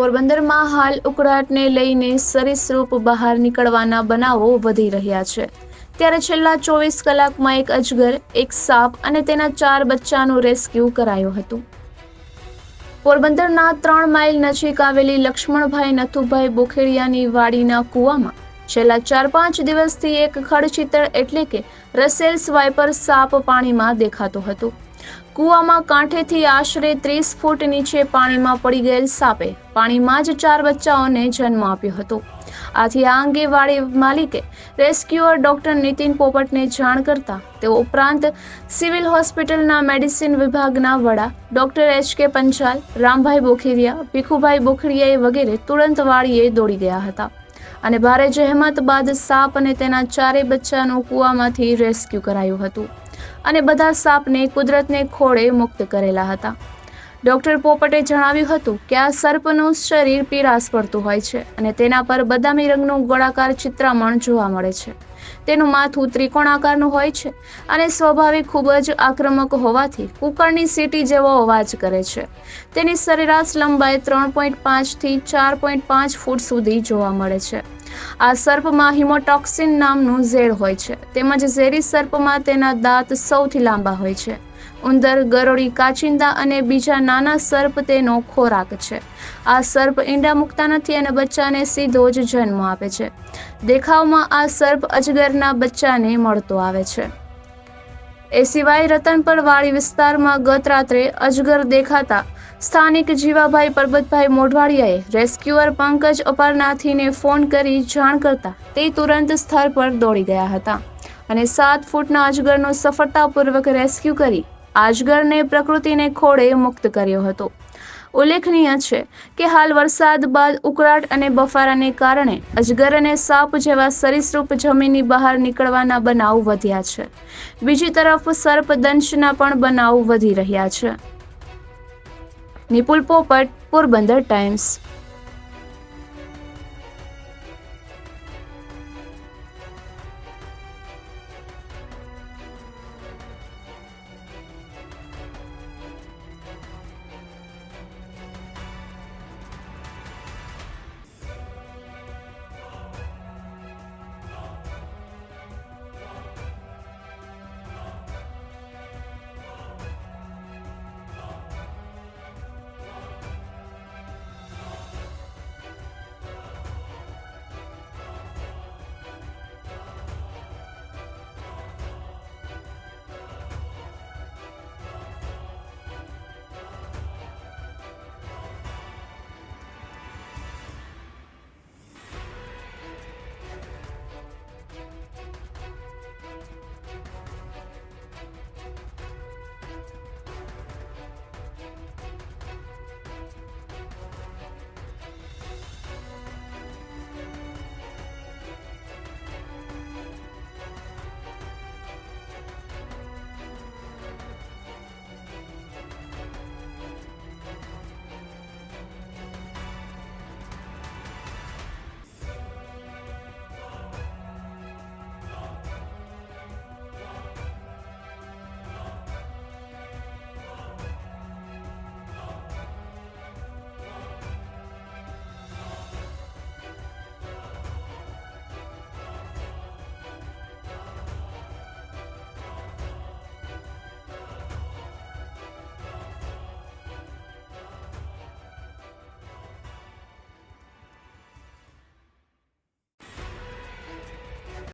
પોરબંદરમાં હાલ ઉકળાટને લઈને સરીસૃપ બહાર નીકળવાના બનાવો વધી રહ્યા છે। ત્યારે છેલ્લા 24 કલાકમાં એક અજગર, એક સાપ અને તેના 4 બચ્ચાનું રેસ્ક્યુ કરાયું હતું। પોરબંદરના 3 માઇલ નજીક આવેલી લક્ષ્મણભાઈ નથુભાઈ બોખેડિયાની વાડીના કૂવામાં છેલ્લા 4-5 દિવસથી એક ખડચિતળ એટલે કે રસેલ્સ વાઇપર સાપ પાણીમાં દેખાતો હતો। કૂવામાં કાંઠેથી આશરે 30 ફૂટ નીચે પાણીમાં પડી ગયેલ સાપે પાણીમાં જ 4 બચ્ચાઓને જન્મ આપ્યો હતો। આથી આ અંગે વાડી માલિકે રેસ્ક્યુઅર ડોક્ટર નીતિન પોપટને જાણ કરતા તેઓ ઉપરાંત સિવિલ હોસ્પિટલના મેડિસિન વિભાગના વડા ડોક્ટર HK પંચાલ, રામભાઈ બોખેડિયા, ભીખુભાઈ બોખેડિયા વગેરે તુરંત વાડીએ દોડી ગયા હતા અને ભારે જહેમત બાદ સાપ અને તેના 4 બચ્ચાનું કૂવામાંથી રેસ્ક્યુ કરાયું હતું અને બધા સાપને કુદરતને ખોળે મુક્ત કરેલા હતા। ડોક્ટર પોપટે જણાવ્યું હતું કે આ સર્પનું શરીર પીળાશ પડતું હોય છે અને તેના પર બદામી રંગનું ગોળાકાર ચિત્રામણ જોવા મળે છે। તેનું માથું ત્રિકોણાકારનું હોય છે અને સ્વાભાવિક ખૂબ જ આક્રમક હોવાથી કુકરની સીટી જેવો અવાજ કરે છે। તેની સરેરાશ લંબાઈ 3.5 થી 4.5 ફૂટ સુધી જોવા મળે છે। આ સર્પમાં હિમોટોક્સિન નામનું ઝેર હોય છે તેમજ ઝેરી સર્પમાં તેના દાંત સૌથી લાંબા હોય છે। ઉંદર, ગરોળી, કાચિંદા અને બીજા નાના સર્પ તેનો ખોરાક છે। આ સર્પ ઈંડા મૂકતા નથી અને બચ્ચાને સીધો જ જન્મ આપે છે। દેખાવમાં આ સર્પ અજગરના બચ્ચાને મળતો આવે છે। એ સિવાય રતનપર વાડી વિસ્તારમાં ગત રાત્રે અજગર દેખાતા સ્થાનિક જીવાભાઈ પરબતભાઈ મોઢવાડિયાએ રેસ્ક્યુઅર પંકજ અપારનાથીને ફોન કરી જાણ કરતા તે તુરંત સ્થળ પર દોડી ગયા હતા અને 7 ફૂટના અજગરનો સફળતાપૂર્વક રેસ્ક્યુ કરી અજગરને પ્રકૃતિને ખોળે મુક્ત કર્યો હતો। ઉલ્લેખનીય છે કે હાલ વરસાદ બાદ ઉકળાટ અને બફારાને કારણે અજગર અને સાપ જેવા સરીસૃપ જમીનની બહાર નીકળવાના બનાવ વધ્યા છે। બીજી તરફ સર્પદંશના પણ બનાવ વધી રહ્યા છે। નિપુલ પોપટ, પોરબંદર ટાઈમ્સ।